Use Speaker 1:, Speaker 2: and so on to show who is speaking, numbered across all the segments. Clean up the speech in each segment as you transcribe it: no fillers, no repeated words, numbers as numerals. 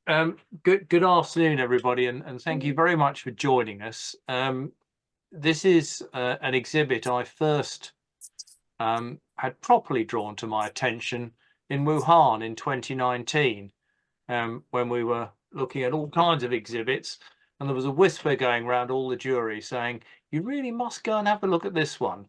Speaker 1: Good afternoon, everybody, and thank you very much for joining us. This is an exhibit I first had properly drawn to my attention in Wuhan in 2019, when we were looking at all kinds of exhibits, and there was a whisper going around all the jury saying, you really must go and have a look at this one.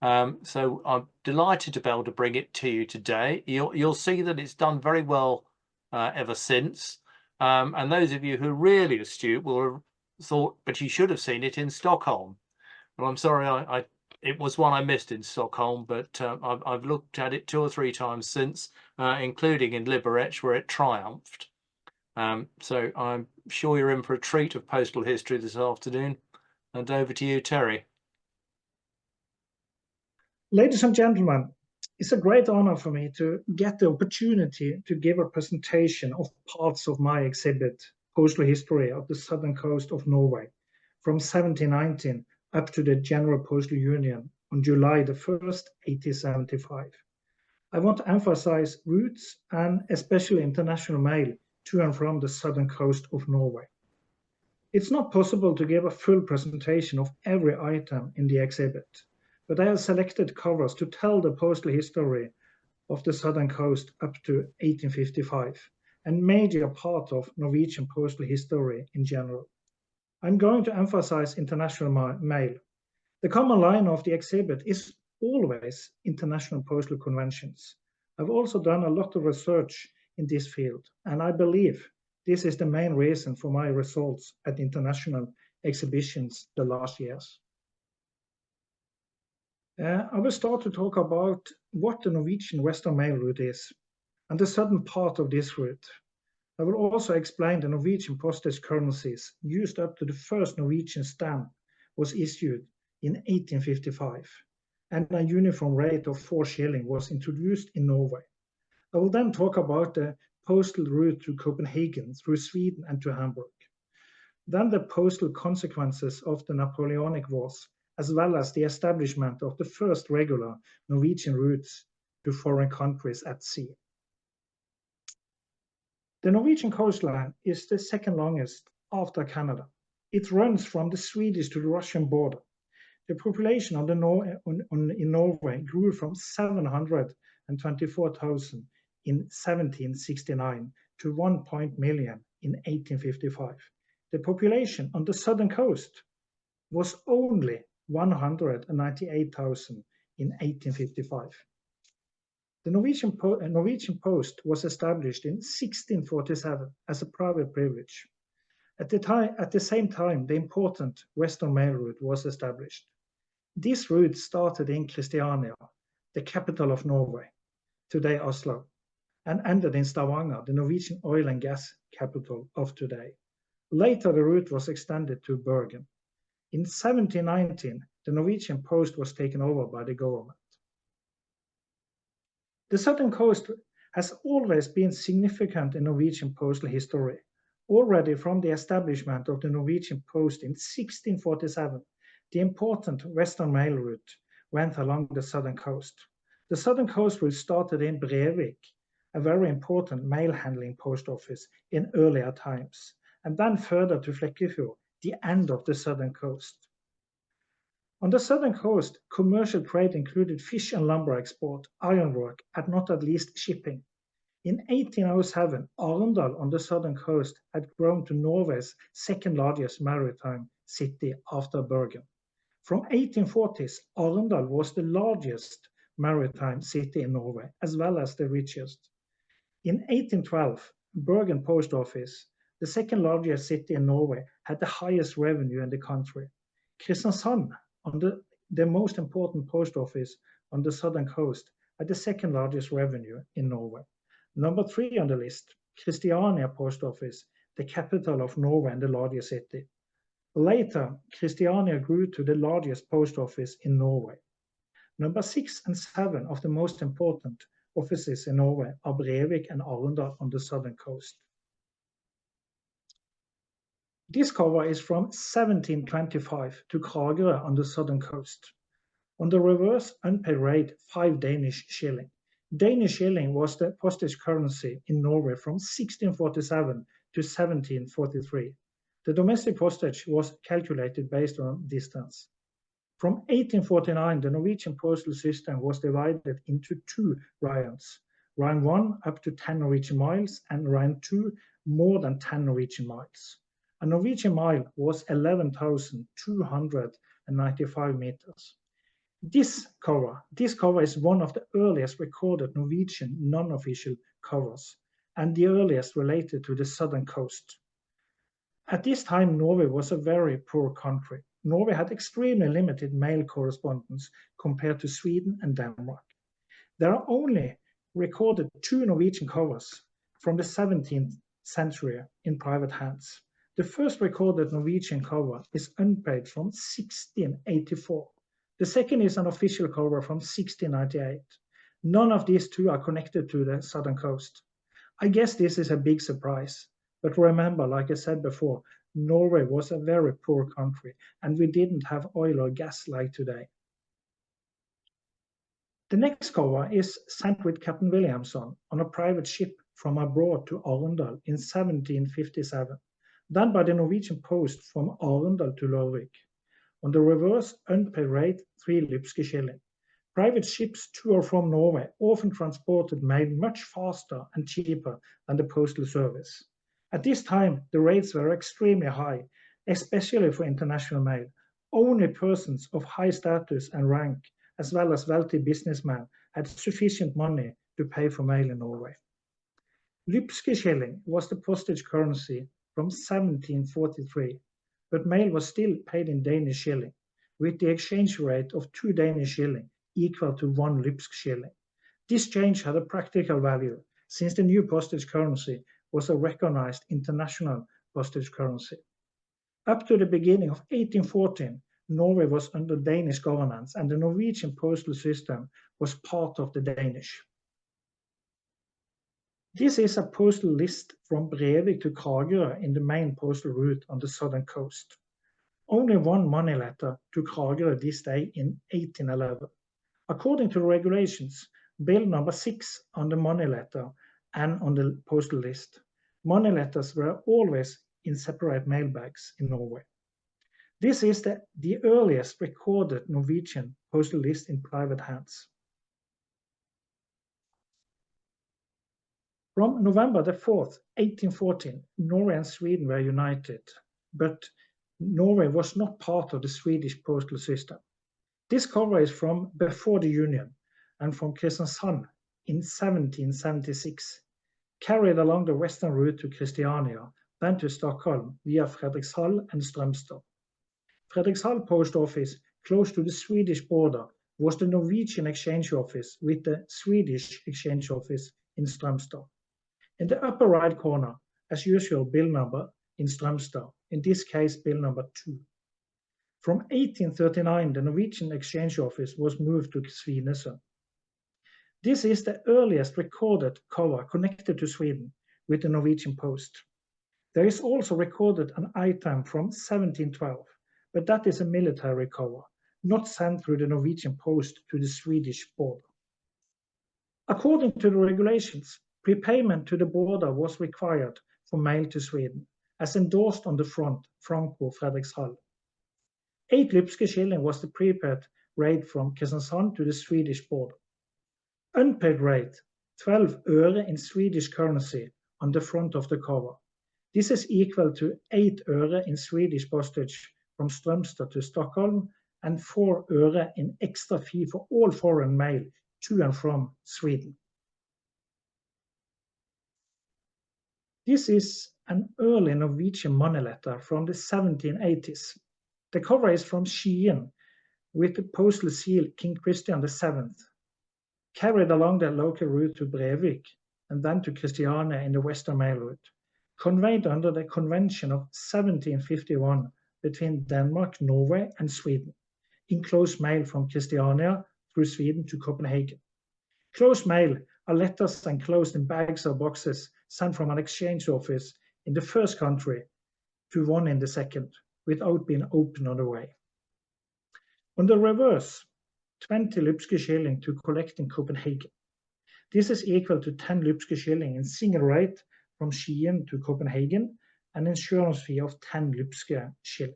Speaker 1: So I'm delighted to be able to bring it to you today. You'll see that it's done very well ever since. And those of you who are really astute will have thought, but you should have seen it in Stockholm. Well, I'm sorry, it was one I missed in Stockholm, but I've looked at it 2 or 3 times since, including in Liberec, where it triumphed. So I'm sure you're in for a treat of postal history this afternoon. And over to you, Terry.
Speaker 2: Ladies and gentlemen, it's a great honor for me to get the opportunity to give a presentation of parts of my exhibit, Postal History of the Southern Coast of Norway, from 1719 up to the General Postal Union on July the 1st, 1875. I want to emphasize routes and especially international mail to and from the southern coast of Norway. It's not possible to give a full presentation of every item in the exhibit, but I have selected covers to tell the postal history of the southern coast up to 1855, and major part of Norwegian postal history in general. I'm going to emphasize international mail. The common line of the exhibit is always International Postal Conventions. I've also done a lot of research in this field, and I believe this is the main reason for my results at international exhibitions the last years. I will start to talk about what the Norwegian Western Mail route is and the southern part of this route. I will also explain the Norwegian postage currencies used up to the first Norwegian stamp was issued in 1855, and a uniform rate of 4 shilling was introduced in Norway. I will then talk about the postal route to Copenhagen, through Sweden and to Hamburg. Then the postal consequences of the Napoleonic Wars, as well as the establishment of the first regular Norwegian routes to foreign countries at sea. The Norwegian coastline is the second longest after Canada. It runs from the Swedish to the Russian border. The population in Norway grew from 724,000 in 1769 to 1 million in 1855. The population on the southern coast was only 198,000 in 1855. The Norwegian Post was established in 1647 as a private privilege. At the same time, the important Western Mail route was established. This route started in Christiania, the capital of Norway, today Oslo, and ended in Stavanger, the Norwegian oil and gas capital of today. Later, the route was extended to Bergen. In 1719, the Norwegian Post was taken over by the government. The southern coast has always been significant in Norwegian postal history. Already from the establishment of the Norwegian Post in 1647, the important Western Mail route went along the southern coast. The southern coast route started in Brevik, a very important mail handling post office in earlier times, and then further to Flekkefjord, the end of the southern coast. On the southern coast, commercial trade included fish and lumber export, ironwork, and not at least shipping. In 1807, Arendal on the southern coast had grown to Norway's second largest maritime city after Bergen. From 1840s, Arendal was the largest maritime city in Norway, as well as the richest. In 1812, Bergen Post Office, the second largest city in Norway, had the highest revenue in the country. Kristiansand, the most important post office on the southern coast, had the second largest revenue in Norway. Number 3 on the list, Christiania Post Office, the capital of Norway and the largest city. Later, Christiania grew to the largest post office in Norway. Number 6 and 7 of the most important offices in Norway are Brevik and Arendal on the southern coast. This cover is from 1725 to Kragerø on the southern coast. On the reverse, unpaid rate, 5 Danish shilling. Danish shilling was the postage currency in Norway from 1647 to 1743. The domestic postage was calculated based on distance. From 1849, the Norwegian postal system was divided into two rounds. Round 1 up to 10 Norwegian miles and round 2 more than 10 Norwegian miles. A Norwegian mile was 11,295 meters. This cover is one of the earliest recorded Norwegian non-official covers and the earliest related to the southern coast. At this time, Norway was a very poor country. Norway had extremely limited mail correspondence compared to Sweden and Denmark. There are only recorded two Norwegian covers from the 17th century in private hands. The first recorded Norwegian cover is unpaid from 1684. The second is an official cover from 1698. None of these two are connected to the southern coast. I guess this is a big surprise, but remember, like I said before, Norway was a very poor country and we didn't have oil or gas like today. The next cover is sent with Captain Williamson on a private ship from abroad to Arendal in 1757, done by the Norwegian post from Arendal to Liberec. On the reverse, unpaid rate 3 Lipske shilling. Private ships to or from Norway often transported mail much faster and cheaper than the postal service. At this time, the rates were extremely high, especially for international mail. Only persons of high status and rank, as well as wealthy businessmen, had sufficient money to pay for mail in Norway. Lipske shilling was the postage currency from 1743, but mail was still paid in Danish shilling, with the exchange rate of 2 Danish shilling equal to 1 Lipske shilling. This change had a practical value, since the new postage currency was a recognized international postage currency. Up to the beginning of 1814, Norway was under Danish governance and the Norwegian postal system was part of the Danish. This is a postal list from Brevik to Kragerø in the main postal route on the southern coast. Only one money letter to Kragerø this day in 1811. According to the regulations, bill number 6 on the money letter and on the postal list. Money letters were always in separate mail bags in Norway. This is the earliest recorded Norwegian postal list in private hands. From November the 4th, 1814, Norway and Sweden were united, but Norway was not part of the Swedish postal system. This cover is from before the Union and from Kristiansand in 1776, carried along the western route to Christiania, then to Stockholm via Fredrikshall and Strømstad. Fredrikshall post office, close to the Swedish border, was the Norwegian exchange office with the Swedish exchange office in Strømstad. In the upper right corner, as usual, bill number in Strømstad, in this case bill number 2. From 1839, the Norwegian exchange office was moved to Svinesund. This is the earliest recorded cover connected to Sweden with the Norwegian post. There is also recorded an item from 1712, but that is a military cover, not sent through the Norwegian post to the Swedish border. According to the regulations, prepayment to the border was required for mail to Sweden, as endorsed on the front, Franco Fredrikshall. 8 Lipske shilling was the prepaid rate from Kristiansand to the Swedish border. Unpaid rate, 12 øre in Swedish currency on the front of the cover. This is equal to 8 øre in Swedish postage from Strømstad to Stockholm and 4 øre in extra fee for all foreign mail to and from Sweden. This is an early Norwegian money letter from the 1780s. The cover is from Skien with the postal seal King Christian VII, carried along the local route to Brevik and then to Christiania in the western mail route, conveyed under the Convention of 1751 between Denmark, Norway and Sweden, in close mail from Christiania through Sweden to Copenhagen. Close mail are letters enclosed in bags or boxes sent from an exchange office in the first country to one in the second, without being opened on the way. On the reverse, 20 Lipske shilling to collect in Copenhagen. This is equal to 10 Lipske shilling in single rate from Skien to Copenhagen, an insurance fee of 10 Lipske shilling.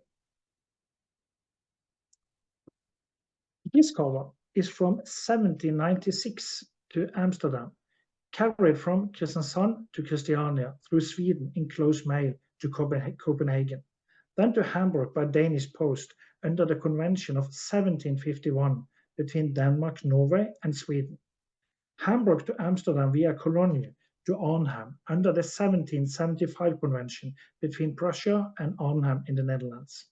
Speaker 2: This cover is from 1796 to Amsterdam, carried from Kristiansand to Christiania through Sweden in close mail to Copenhagen, then to Hamburg by Danish post under the Convention of 1751 between Denmark, Norway, and Sweden. Hamburg to Amsterdam via Cologne to Arnhem under the 1775 Convention between Prussia and Arnhem in the Netherlands.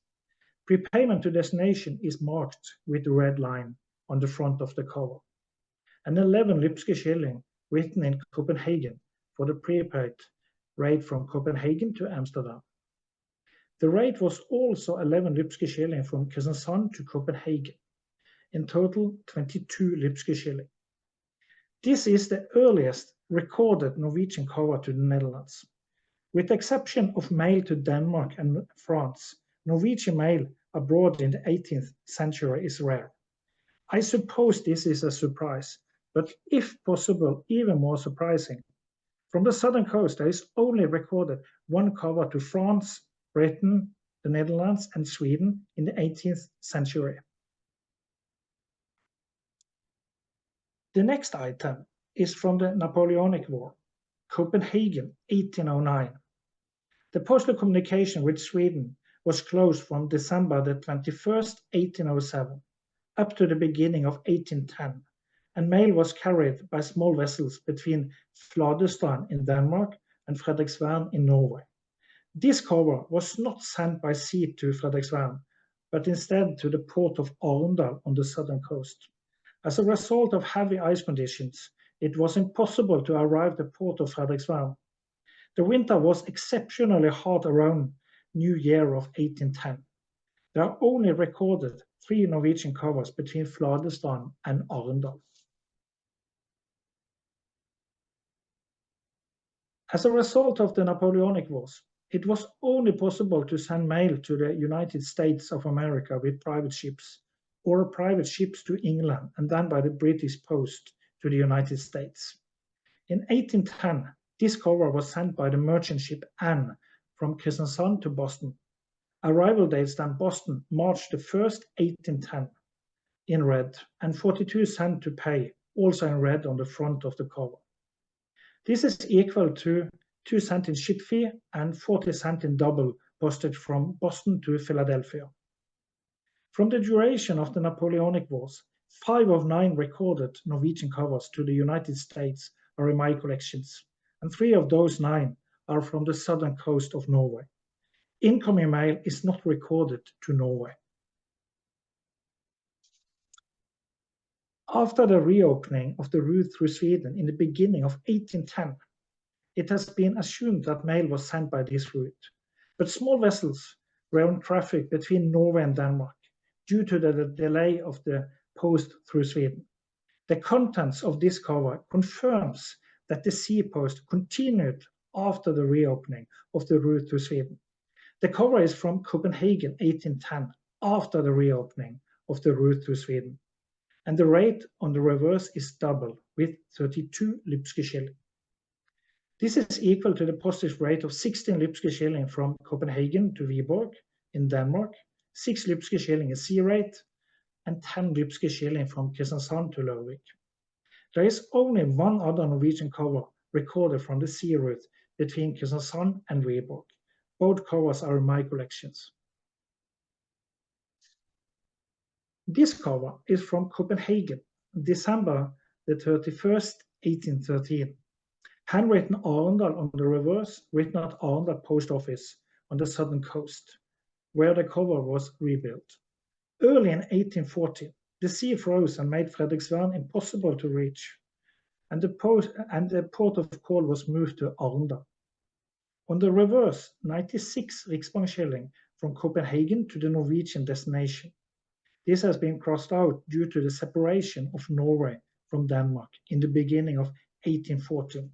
Speaker 2: Prepayment to destination is marked with the red line on the front of the cover. An 11 Lipske shilling written in Copenhagen for the prepaid rate from Copenhagen to Amsterdam. The rate was also 11 Lipske shilling from Kristiansand to Copenhagen. In total, 22 Lipske shilling. This is the earliest recorded Norwegian cover to the Netherlands. With the exception of mail to Denmark and France, Norwegian mail abroad in the 18th century is rare. I suppose this is a surprise, but if possible, even more surprising. From the southern coast, there is only recorded one cover to France, Britain, the Netherlands, and Sweden in the 18th century. The next item is from the Napoleonic War, Copenhagen, 1809. The postal communication with Sweden was closed from December the 21st, 1807, up to the beginning of 1810, and mail was carried by small vessels between Fladestrand in Denmark and Frederiksværn in Norway. This cover was not sent by sea to Frederiksværn, but instead to the port of Arendal on the southern coast. As a result of heavy ice conditions, it was impossible to arrive at the port of Frederiksværn. The winter was exceptionally hard around New Year of 1810. There are only recorded 3 Norwegian covers between Fladestrand and Arendal. As a result of the Napoleonic Wars, it was only possible to send mail to the United States of America with private ships, or private ships to England, and then by the British post to the United States. In 1810, this cover was sent by the merchant ship Anne from Kristiansand to Boston. Arrival dates then Boston, March the 1st, 1810, in red, and 42 cents to pay, also in red on the front of the cover. This is equal to 2 cents in ship fee and 40 cents in double postage from Boston to Philadelphia. From the duration of the Napoleonic Wars, 5 of 9 recorded Norwegian covers to the United States are in my collections, and 3 of those 9 are from the southern coast of Norway. Incoming mail is not recorded to Norway. After the reopening of the route through Sweden in the beginning of 1810, it has been assumed that mail was sent by this route, but small vessels were on traffic between Norway and Denmark due to the delay of the post through Sweden. The contents of this cover confirms that the sea post continued after the reopening of the route to Sweden. The cover is from Copenhagen 1810, after the reopening of the route to Sweden, and the rate on the reverse is double with 32 Lipske shilling. This is equal to the postage rate of 16 Lipske shilling from Copenhagen to Viborg in Denmark, 6 Lipske shilling is sea rate, and 10 Lipske shilling from Kristiansand to Liberec. There is only one other Norwegian cover recorded from the sea route between Kristiansand and Viborg. Both covers are in my collections. This cover is from Copenhagen, December the 31st, 1813. Handwritten Arendal on the reverse, written at Arendal Post Office on the southern coast, where the cover was rebuilt. Early in 1840, the sea froze and made Frederiksværn impossible to reach, and the port of call was moved to Arendal. On the reverse, 96 Riksbank shilling from Copenhagen to the Norwegian destination. This has been crossed out due to the separation of Norway from Denmark in the beginning of 1814.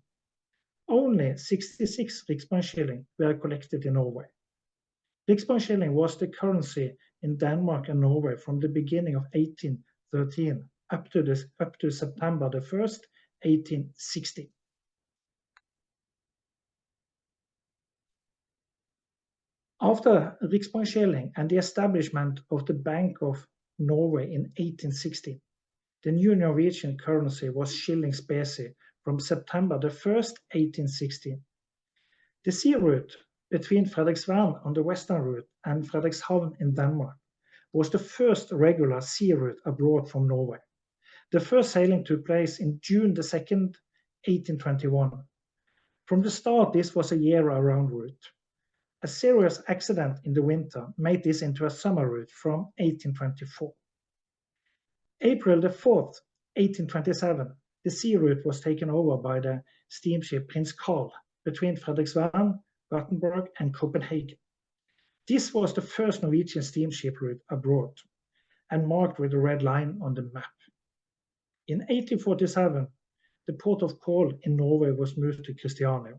Speaker 2: Only 66 Riksbank shilling were collected in Norway. Riksbank shilling was the currency in Denmark and Norway from the beginning of 1813 up to September the 1st, 1860. After Riksbankskilling and the establishment of the Bank of Norway in 1816, the new Norwegian currency was shilling specie from September the 1st, 1816. The sea route between Frederiksværn on the western route and Frederikshavn in Denmark was the first regular sea route abroad from Norway. The first sailing took place in June the 2nd, 1821. From the start, this was a year-round route. A serious accident in the winter made this into a summer route from 1824. April the 4th, 1827, the sea route was taken over by the steamship Prins Carl between Frederiksværn, Gothenburg, and Copenhagen. This was the first Norwegian steamship route abroad and marked with a red line on the map. In 1847, the port of call in Norway was moved to Christiania.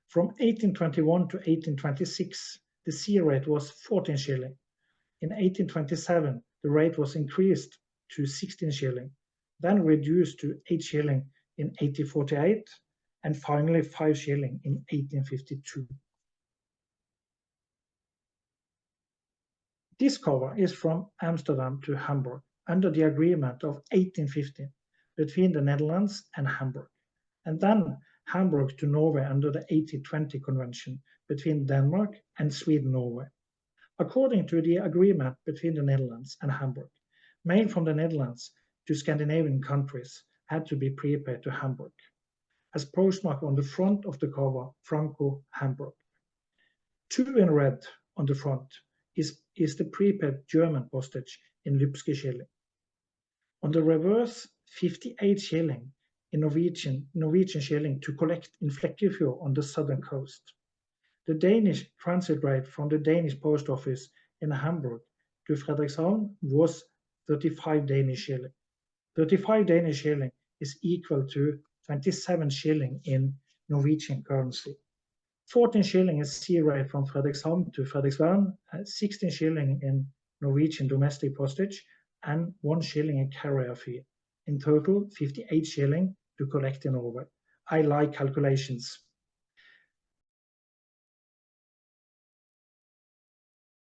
Speaker 2: From 1821 to 1826, the sea rate was 14 shilling. In 1827, the rate was increased to 16 shilling, then reduced to 8 shilling in 1848, and finally 5 shilling in 1852. This cover is from Amsterdam to Hamburg under the agreement of 1815 between the Netherlands and Hamburg, and then Hamburg to Norway under the 1820 convention between Denmark and Sweden-Norway. According to the agreement between the Netherlands and Hamburg, mail from the Netherlands to Scandinavian countries had to be prepaid to Hamburg, as postmark on the front of the cover, Franco Hamburg. 2 in red on the front is the prepaid German postage in Lübske shilling. On the reverse, 58 shilling in Norwegian shilling to collect in Flekkefjord on the southern coast. The Danish transit rate from the Danish post office in Hamburg to Frederikshavn was 35 Danish shilling. 35 Danish shilling is equal to 27 shilling in Norwegian currency. 14 shilling is sea rate from Frederikshavn to Frederiksværn, 16 shilling in Norwegian domestic postage, and 1 shilling in carrier fee. In total, 58 shilling to collect in Norway. I like calculations.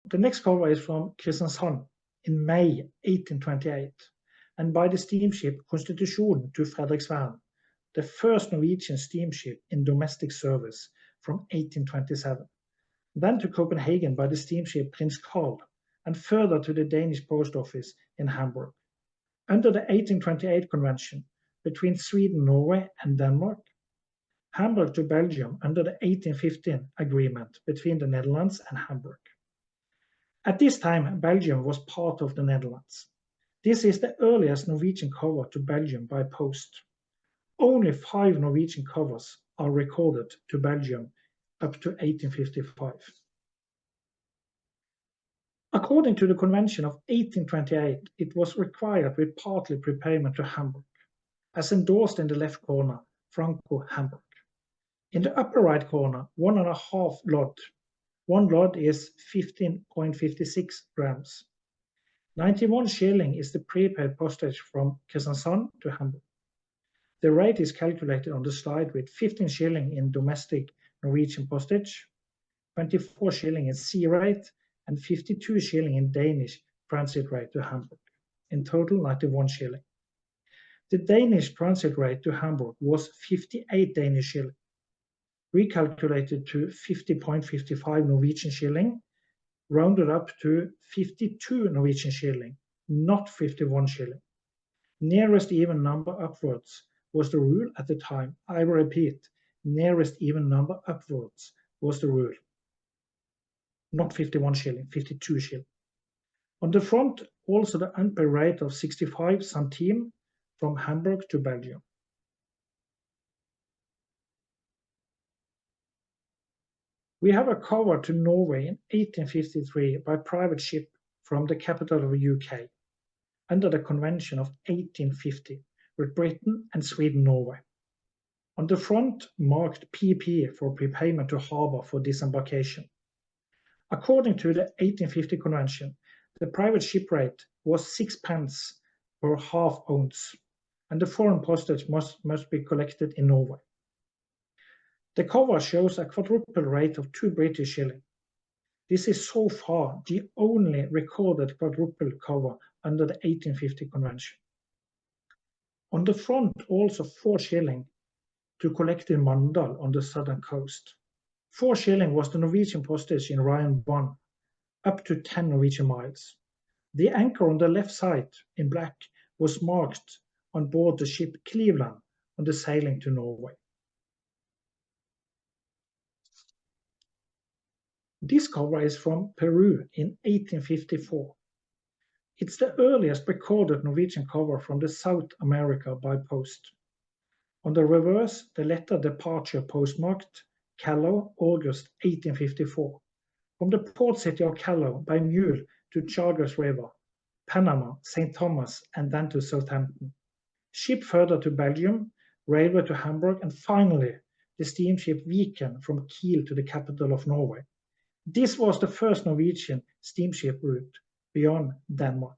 Speaker 2: The next cover is from Kristiansand in May 1828, and by the steamship Constitution to Frederiksværn, the first Norwegian steamship in domestic service from 1827. Then to Copenhagen by the steamship Prins Carl, and further to the Danish post office in Hamburg. Under the 1828 convention between Sweden, Norway, and Denmark, Hamburg to Belgium under the 1815 agreement between the Netherlands and Hamburg. At this time, Belgium was part of the Netherlands. This is the earliest Norwegian cover to Belgium by post. Only 5 Norwegian covers are recorded to Belgium up to 1855. According to the Convention of 1828, it was required with partly prepayment to Hamburg, as endorsed in the left corner, Franco Hamburg. In the upper right corner, 1.5 lod. 1 lod is 15.56 grams. 91 shilling is the prepaid postage from Kristiansand to Hamburg. The rate is calculated on the slide with 15 shilling in domestic Norwegian postage, 24 shilling in sea rate, and 52 shilling in Danish transit rate to Hamburg. In total, 91 shilling. The Danish transit rate to Hamburg was 58 Danish shilling, recalculated to 50.55 Norwegian shilling, rounded up to 52 Norwegian shilling, not 51 shilling. Nearest even number upwards was the rule at the time. I repeat, nearest even number upwards was the rule. Not 51 shilling, 52 shilling. On the front, also the unpaid rate of 65 centimes from Hamburg to Belgium. We have a cover to Norway in 1853 by private ship from the capital of the UK, under the Convention of 1850 with Britain and Sweden-Norway. On the front, marked PP for prepayment to harbour for disembarkation. According to the 1850 Convention, the private ship rate was 6 pence per half ounce, and the foreign postage must be collected in Norway. The cover shows a quadruple rate of 2 British shilling. This is so far the only recorded quadruple cover under the 1850 convention. On the front, also 4 shilling to collect in Mandal on the southern coast. 4 shilling was the Norwegian postage in Ryan 1, up to 10 Norwegian miles. The anchor on the left side in black was marked on board the ship Cleveland on the sailing to Norway. This cover is from Peru in 1854. It's the earliest recorded Norwegian cover from the South America by post. On the reverse, the letter departure postmarked Callao, August 1854, from the port city of Callao by mule to Chagres River, Panama, St. Thomas, and then to Southampton. Ship further to Belgium, railway to Hamburg, and finally the steamship Viken from Kiel to the capital of Norway. This was the first Norwegian steamship route beyond Denmark.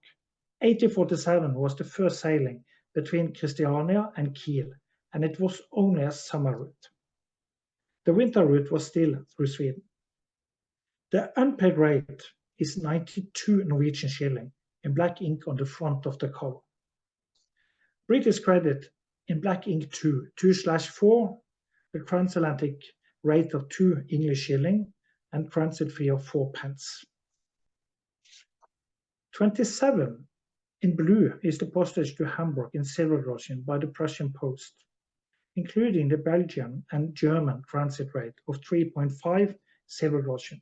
Speaker 2: 1847 was the first sailing between Christiania and Kiel, and it was only a summer route. The winter route was still through Sweden. The unpaid rate is 92 Norwegian shilling in black ink on the front of the cover. British credit in black ink 2/4, the transatlantic rate of 2 English shilling, and transit fee of 4 pence. 27 in blue is the postage to Hamburg in silvergroschen by the Prussian post, including the Belgian and German transit rate of 3.5 silvergroschen.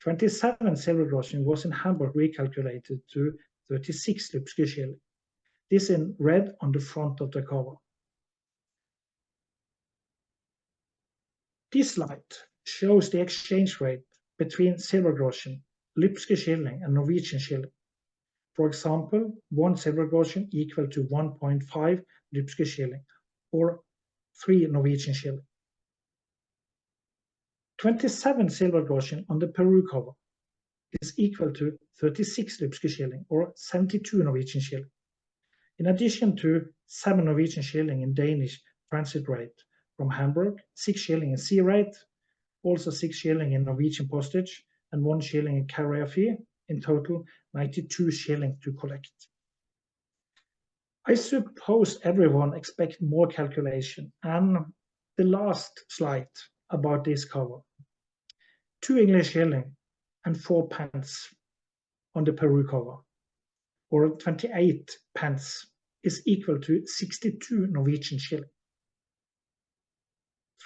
Speaker 2: 27 silvergroschen was in Hamburg recalculated to 36 Lipske shilling. This in red on the front of the cover. This slide shows the exchange rate between silvergroschen, Lipske shilling, and Norwegian shilling. For example, 1 silvergroschen equal to 1.5 Lipske shilling, or 3 Norwegian shilling. 27 silvergroschen on the Peru cover is equal to 36 Lipske shilling, or 72 Norwegian shilling. In addition to 7 Norwegian shilling in Danish transit rate from Hamburg, 6 shilling in sea rate, also 6 shilling in Norwegian postage, and 1 shilling in carrier fee, in total 92 shilling to collect. I suppose everyone expects more calculation, and the last slide about this cover. 2 English shilling and 4 pence on the Peru cover, or 28 pence, is equal to 62 Norwegian shilling.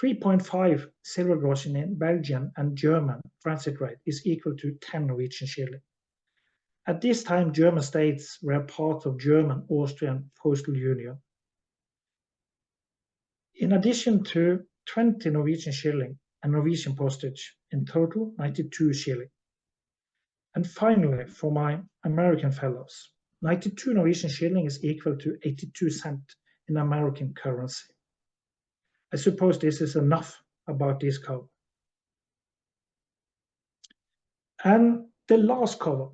Speaker 2: 3.5 silvergroschen in Belgian and German transit rate is equal to 10 Norwegian shilling. At this time, German states were part of German-Austrian Postal Union. In addition to 20 Norwegian shilling and Norwegian postage, in total 92 shilling. And finally, for my American fellows, 92 Norwegian shilling is equal to 82 cents in American currency. I suppose this is enough about this cover. And the last cover.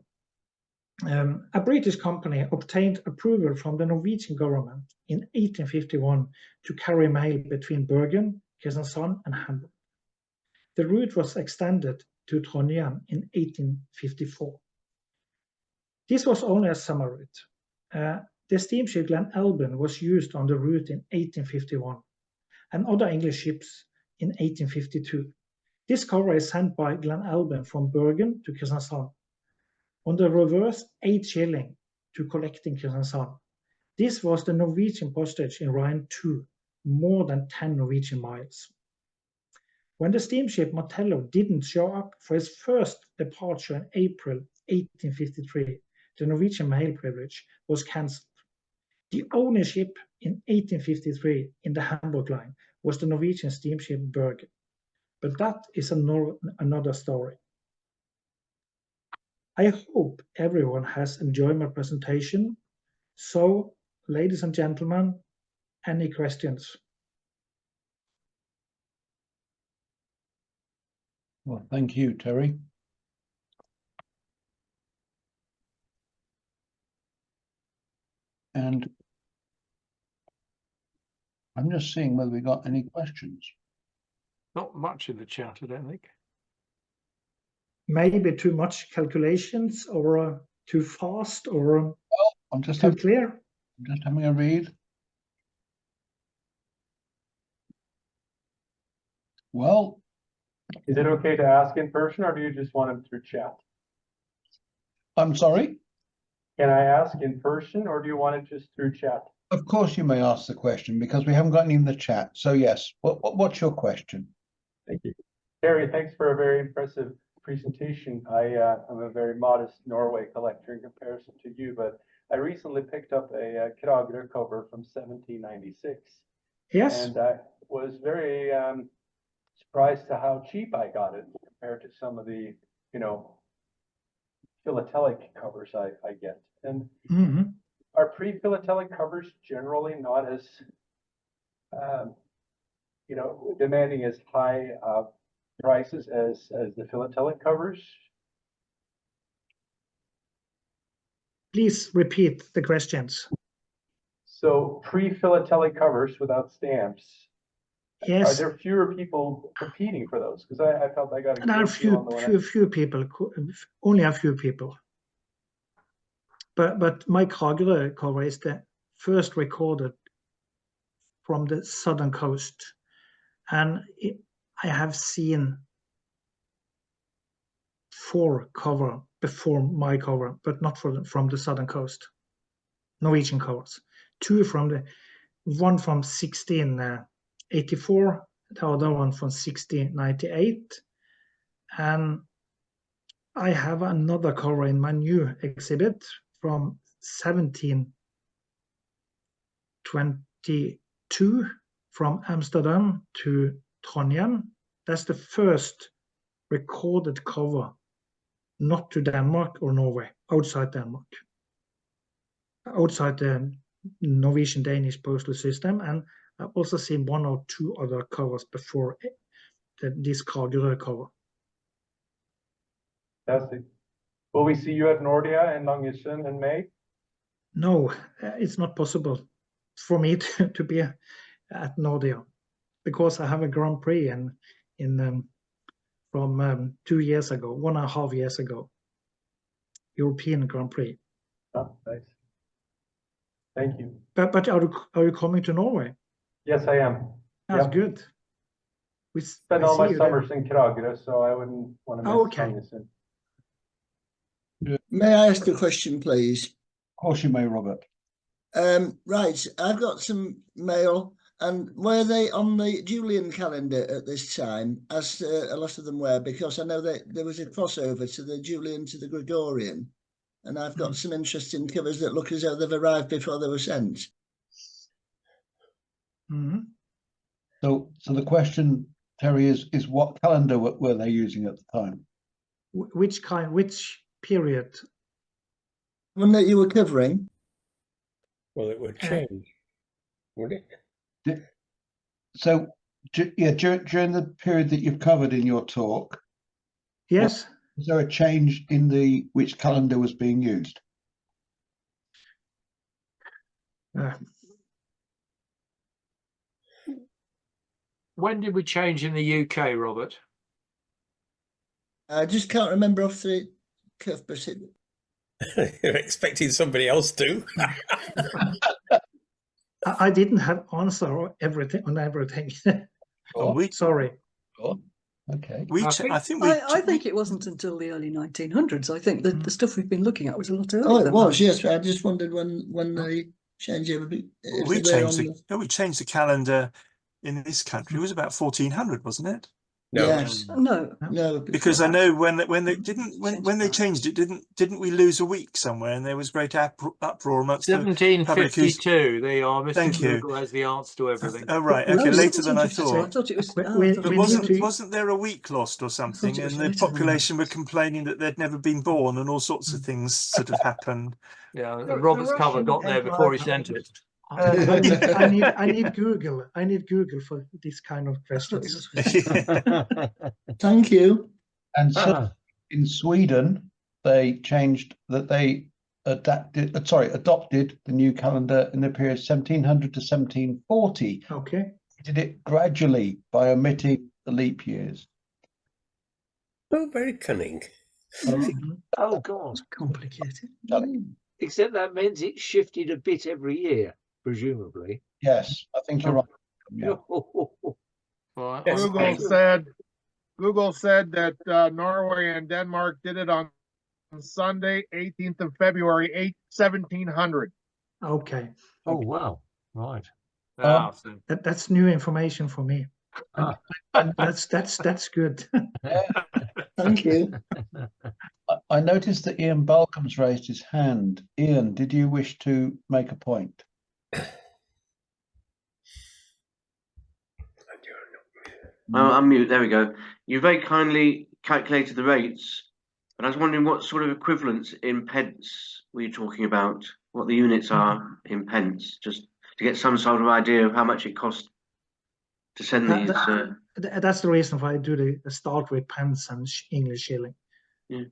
Speaker 2: A British company obtained approval from the Norwegian government in 1851 to carry mail between Bergen, Kristiansand, and Hamburg. The route was extended to Trondheim in 1854. This was only a summer route. The steamship Glen Elben was used on the route in 1851, and other English ships in 1852. This cover is sent by Glen Elben from Bergen to Kristiansand. On the reverse, 8 shilling to collect in Kristiansand. This was the Norwegian postage in Rhine 2, more than 10 Norwegian miles. When the steamship Martello didn't show up for its first departure in April 1853, the Norwegian mail privilege was cancelled. The only ship in 1853 in the Hamburg line was the Norwegian steamship Bergen. But that is another story. I hope everyone has enjoyed my presentation. So, ladies and gentlemen, any questions?
Speaker 3: Well, thank you, Terry. And I'm just seeing whether we got any questions.
Speaker 1: Not much in the chat, I don't think.
Speaker 2: maybe too much calculations or too fast or
Speaker 3: I'm just
Speaker 2: too clear?
Speaker 3: having a read. Well,
Speaker 4: Is it okay to ask in person, or do you just want it through chat?
Speaker 3: I'm sorry.
Speaker 4: Can I ask in person, or do you want it just through chat?
Speaker 3: Of course you may ask the question because we haven't got any in the chat. So yes, what's your question?
Speaker 4: Thank you. Terje, thanks for a very impressive presentation. I'm a very modest Norway collector in comparison to you, but I recently picked up a Kragerø cover from 1796.
Speaker 2: Yes.
Speaker 4: And I was very surprised to how cheap I got it compared to some of the, philatelic covers I get. And are pre-philatelic covers generally not as, demanding as high prices as the philatelic covers?
Speaker 2: Please repeat the questions.
Speaker 4: So pre-philatelic covers without stamps,
Speaker 2: Yes.
Speaker 4: are there fewer people competing for those? Because I felt I got a
Speaker 2: There are
Speaker 4: good deal on the one.
Speaker 2: few people, only a few people. But my Kragerø cover is the first recorded from the southern coast, and I have seen 4 cover before my cover, but not from the southern coast. Norwegian covers, 2 one from 1684, the other one from 1698, and I have another cover in my new exhibit from 1722 from Amsterdam to Trondheim. That's the first recorded cover, not to Denmark or Norway, outside Denmark, outside the Norwegian Danish postal system. And I've also seen 1 or 2 other covers before this Kragerø cover.
Speaker 4: Fantastic. Will we see you at Nordea in Langesund in May?
Speaker 2: No, it's not possible for me to be at Nordea because I have a Grand Prix from 2 years ago, 1.5 years ago, European Grand Prix.
Speaker 4: Oh, nice. Thank you.
Speaker 2: But are you coming to Norway?
Speaker 4: Yes, I am.
Speaker 2: That's
Speaker 4: Yep.
Speaker 2: good. We
Speaker 4: Spend all my
Speaker 2: see you
Speaker 4: summers in Kragerø, so I wouldn't want to miss
Speaker 2: Okay.
Speaker 4: Langesund.
Speaker 5: May I ask a question, please?
Speaker 3: Of course you may, Robert.
Speaker 5: Right, I've got some mail, and were they on the Julian calendar at this time, as a lot of them were? Because I know that there was a crossover to the Julian to the Gregorian, and I've got some interesting covers that look as though they've arrived before they were sent.
Speaker 3: So the question, Terry, is what calendar were they using at the time?
Speaker 2: Which period?
Speaker 5: One that you were covering?
Speaker 6: Well, it would change, would it?
Speaker 3: So, yeah, during the period that you've covered in your talk,
Speaker 2: Yes.
Speaker 3: is there a change in which calendar was being used?
Speaker 1: When did we change in the UK, Robert?
Speaker 5: I just can't remember off the cuff, but
Speaker 6: You're expecting somebody else to.
Speaker 2: I didn't have answer on everything. Sorry.
Speaker 3: Okay.
Speaker 1: I
Speaker 7: think it wasn't until the early 1900s. I think that the stuff we've been looking at was a lot earlier.
Speaker 5: oh, it
Speaker 7: than
Speaker 5: was,
Speaker 7: that.
Speaker 5: yes. I just wondered when they changed everything.
Speaker 8: We changed the calendar in this country. It was about 1400, wasn't it?
Speaker 6: No.
Speaker 5: Yes.
Speaker 7: No,
Speaker 8: Because I know when they changed it, didn't we lose a week somewhere, and there was great uproar amongst the public.
Speaker 1: 1752. There you are. Mr.
Speaker 8: Thank you.
Speaker 1: Google has the answer to everything.
Speaker 8: Oh right,
Speaker 7: No,
Speaker 8: okay, later than I
Speaker 7: 1752. I
Speaker 8: thought.
Speaker 7: thought it was.
Speaker 2: We
Speaker 8: Wasn't there a week lost or something,
Speaker 7: it was
Speaker 8: and the
Speaker 7: later than
Speaker 8: population were complaining that they'd never been born, and all sorts of things sort of happened.
Speaker 1: Yeah, and Robert's cover got there before he sent it.
Speaker 2: I need Google. I need Google for this kind of questions.
Speaker 5: Thank you.
Speaker 3: And so in Sweden, they changed that they adopted the new calendar in the period 1700 to 1740.
Speaker 2: Okay.
Speaker 3: Did it gradually by omitting the leap years.
Speaker 6: Oh, very cunning.
Speaker 9: Oh God,
Speaker 7: Complicated.
Speaker 9: except that meant it shifted a bit every year, presumably.
Speaker 3: Yes, I think you're right. Yeah.
Speaker 1: Right.
Speaker 6: Yes.
Speaker 10: Google said that Norway and Denmark did it on Sunday, 18th of February, 1700.
Speaker 2: Okay,
Speaker 9: Oh wow, right.
Speaker 1: Ah, so
Speaker 2: that's new information for me.
Speaker 3: And
Speaker 2: That's good.
Speaker 5: Thank you.
Speaker 3: I noticed that Ian Balcom's raised his hand. Ian, did you wish to make a point?
Speaker 11: I'll unmute. There we go. You very kindly calculated the rates, but I was wondering what sort of equivalents in pence were you talking about? What the units are in pence, just to get some sort of idea of how much it costs to send these.
Speaker 2: That's the reason why I do the start with pence and English shilling.
Speaker 11: Yeah.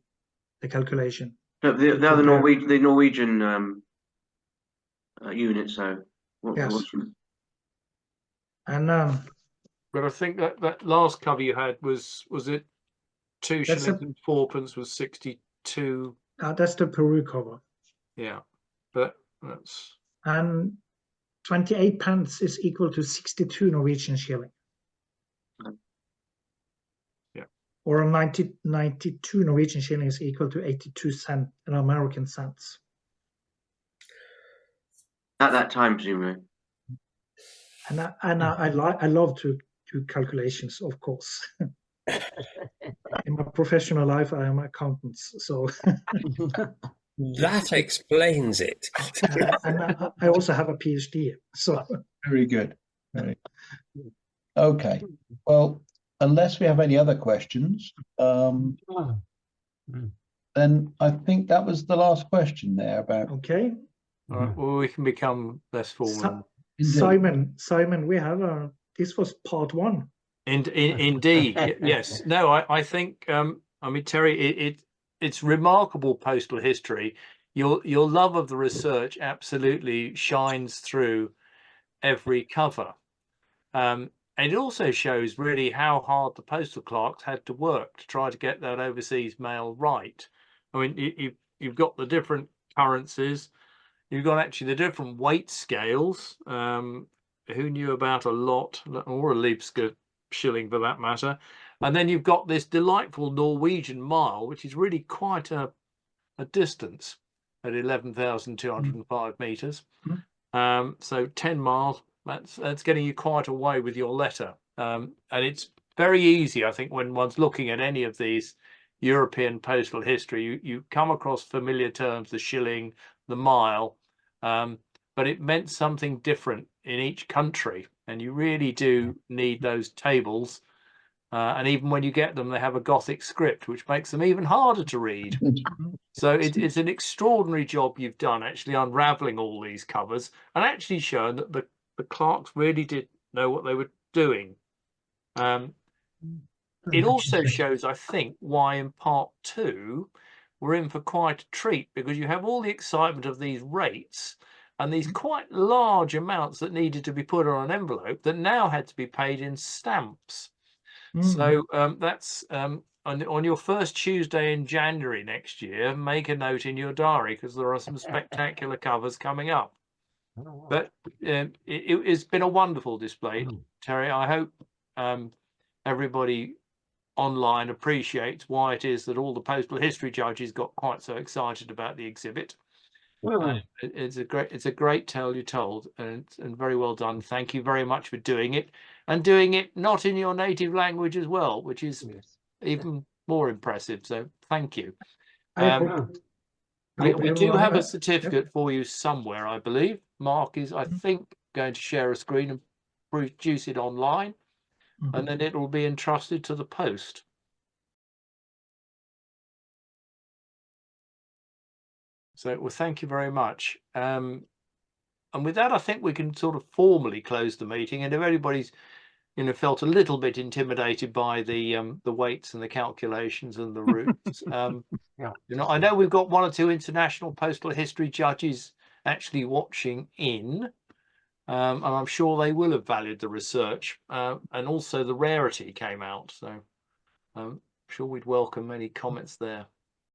Speaker 2: The calculation.
Speaker 11: No, the other Norwegian units, though.
Speaker 2: Yes. And
Speaker 1: but I think that last cover you had was it 2 shillings and 4p was 62.
Speaker 2: that's the Peru cover.
Speaker 1: Yeah, but that's.
Speaker 2: And 28 pence is equal to 62 Norwegian shilling.
Speaker 1: Yeah.
Speaker 2: Or 92 Norwegian shilling is equal to 82 cents in American cents.
Speaker 11: At that time, presumably.
Speaker 2: And I love to do calculations, of course. In my professional life, I am an accountant, so.
Speaker 6: That explains it.
Speaker 2: And I also have a PhD, so.
Speaker 3: Very good. Very good. Okay. Well, unless we have any other questions, then I think that was the last question there about.
Speaker 2: Okay.
Speaker 1: All right. Well, we can become less formal.
Speaker 2: Simon, we have this was part 1.
Speaker 1: Indeed, yes. No, I think. I mean, Terry, it's remarkable postal history. Your love of the research absolutely shines through every cover. And it also shows really how hard the postal clerks had to work to try to get that overseas mail right. I mean, you've got the different currencies, you've got actually the different weight scales. Who knew about a lot, or a Libska shilling for that matter? And then you've got this delightful Norwegian mile, which is really quite a distance at 11,205 meters. So 10 miles. That's getting you quite a way with your letter, and it's very easy, I think, when one's looking at any of these European postal history, you come across familiar terms, the shilling, the mile, but it meant something different in each country, and you really do need those tables, and even when you get them, they have a Gothic script, which makes them even harder to read. So it's an extraordinary job you've done, actually unraveling all these covers and actually showing that the clerks really did know what they were doing. It also shows, I think, why in part 2 we're in for quite a treat, because you have all the excitement of these rates and these quite large amounts that needed to be put on an envelope that now had to be paid in stamps. So that's on your first Tuesday in January next year, make a note in your diary, because there are some spectacular covers coming up. But it's been a wonderful display, Terry. I hope everybody online appreciates why it is that all the postal history judges got quite so excited about the exhibit. It's a great tale you told, and very well done. Thank you very much for doing it, and doing it not in your native language as well, which is even more impressive. So thank you. We do have a certificate for you somewhere, I believe. Mark is, I think, going to share a screen and produce it online, and then it will be entrusted to the post. So, well, thank you very much. And with that, I think we can sort of formally close the meeting. And if anybody's, felt a little bit intimidated by the weights and the calculations and the routes, I know we've got 1 or 2 international postal history judges actually watching in, and I'm sure they will have valued the research, and also the rarity came out. So I'm sure we'd welcome any comments there.